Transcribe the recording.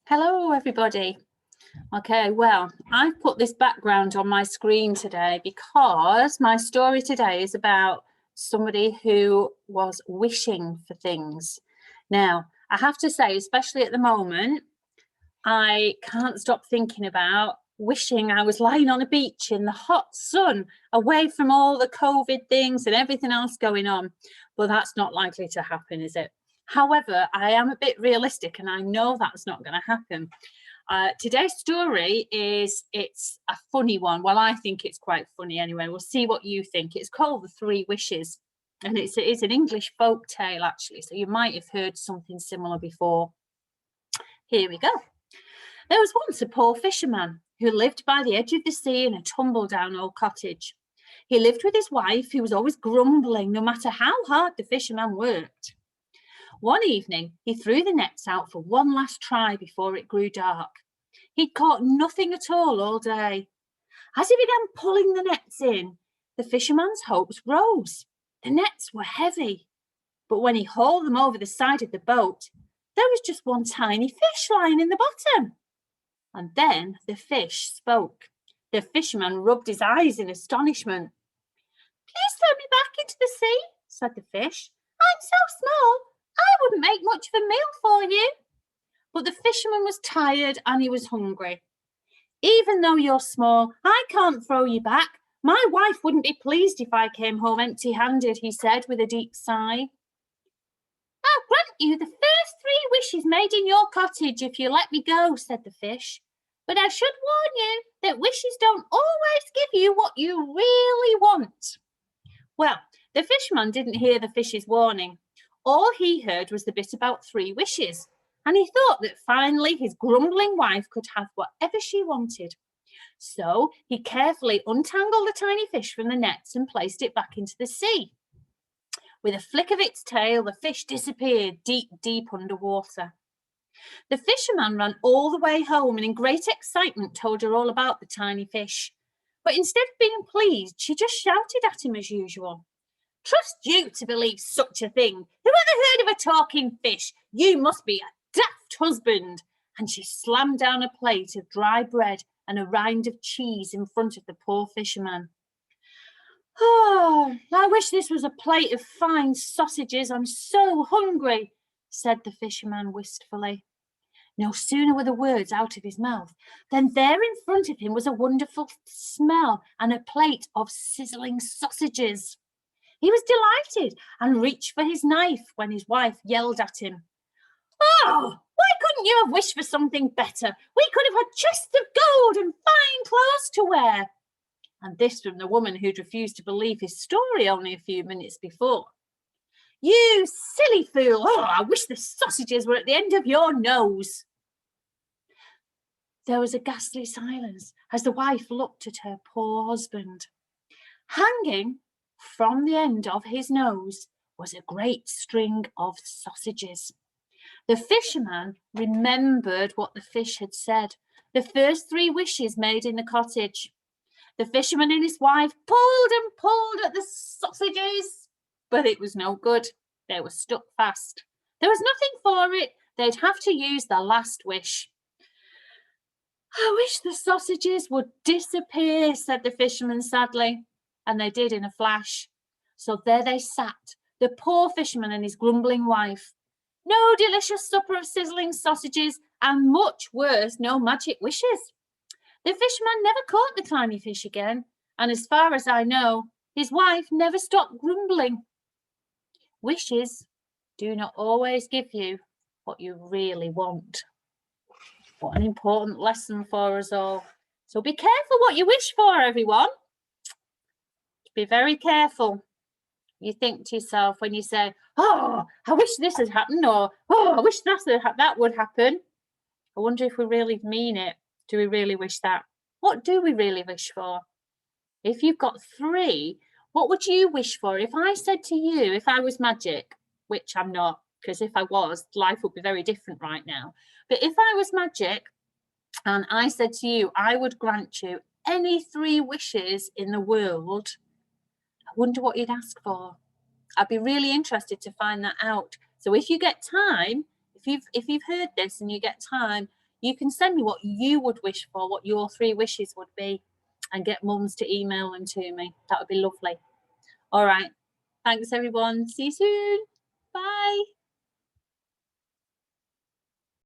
Hello, everybody. Okay, well, I've put this background on my screen today because my story today is about somebody who was wishing for things. Now, I have to say, especially at the moment, I can't stop thinking about wishing I was lying on a beach in the hot sun, away from all the COVID things and everything else going on. But that's not likely to happen, is it? However, I am a bit realistic and I know that's not going to happen. Today's story it's a funny one. Well, I think it's quite funny anyway. We'll see what you think. It's called The Three Wishes, and it's an English folk tale, actually. So you might have heard something similar before. Here we go. There was once a poor fisherman who lived by the edge of the sea in a tumble-down old cottage. He lived with his wife, who was always grumbling no matter how hard the fisherman worked. One evening, he threw the nets out for one last try before it grew dark. He'd caught nothing at all day. As he began pulling the nets in, the fisherman's hopes rose. The nets were heavy, but when he hauled them over the side of the boat, there was just one tiny fish lying in the bottom. And then the fish spoke. The fisherman rubbed his eyes in astonishment. "Please throw me back into the sea," said the fish. "I'm so small, I wouldn't make much of a meal for you." But the fisherman was tired and he was hungry. "Even though you're small, I can't throw you back. My wife wouldn't be pleased if I came home empty-handed," he said with a deep sigh. "I'll grant you the first 3 wishes made in your cottage if you let me go," said the fish. "But I should warn you that wishes don't always give you what you really want." Well, the fisherman didn't hear the fish's warning. All he heard was the bit about 3 wishes, and he thought that finally his grumbling wife could have whatever she wanted. So he carefully untangled the tiny fish from the nets and placed it back into the sea. With a flick of its tail, the fish disappeared deep underwater. The fisherman ran all the way home and in great excitement told her all about the tiny fish. But instead of being pleased, she just shouted at him as usual. "Trust you to believe such a thing. Who ever heard of a talking fish? You must be a daft husband." And she slammed down a plate of dry bread and a rind of cheese in front of the poor fisherman. "Oh, I wish this was a plate of fine sausages. I'm so hungry," said the fisherman wistfully. No sooner were the words out of his mouth than there in front of him was a wonderful smell and a plate of sizzling sausages. He was delighted and reached for his knife when his wife yelled at him. "Oh, why couldn't you have wished for something better? We could have had chests of gold and fine clothes to wear." And this from the woman who'd refused to believe his story only a few minutes before. "You silly fool! Oh, I wish the sausages were at the end of your nose." There was a ghastly silence as the wife looked at her poor husband. Hanging from the end of his nose was a great string of sausages. The fisherman remembered what the fish had said, the first 3 wishes made in the cottage. The fisherman and his wife pulled and pulled at the sausages, but it was no good. They were stuck fast. There was nothing for it. They'd have to use the last wish. "I wish the sausages would disappear," said the fisherman sadly. And they did in a flash. So there they sat, the poor fisherman and his grumbling wife. No delicious supper of sizzling sausages, and much worse, no magic wishes. The fisherman never caught the tiny fish again, and as far as I know, his wife never stopped grumbling. Wishes do not always give you what you really want. What an important lesson for us all. So be careful what you wish for, everyone. Be very careful. You think to yourself when you say, "Oh, I wish this had happened," or "Oh, I wish that would happen." I wonder if we really mean it. Do we really wish that? What do we really wish for? If you've got 3, what would you wish for? If I said to you, if I was magic, which I'm not, because if I was, life would be very different right now. But if I was magic and I said to you, I would grant you any 3 wishes in the world, I wonder what you'd ask for. I'd be really interested to find that out. So if you get time, if you've heard this and you get time, you can send me what you would wish for, what your 3 wishes would be, and get mums to email them to me. That would be lovely. All right. Thanks, everyone. See you soon. Bye.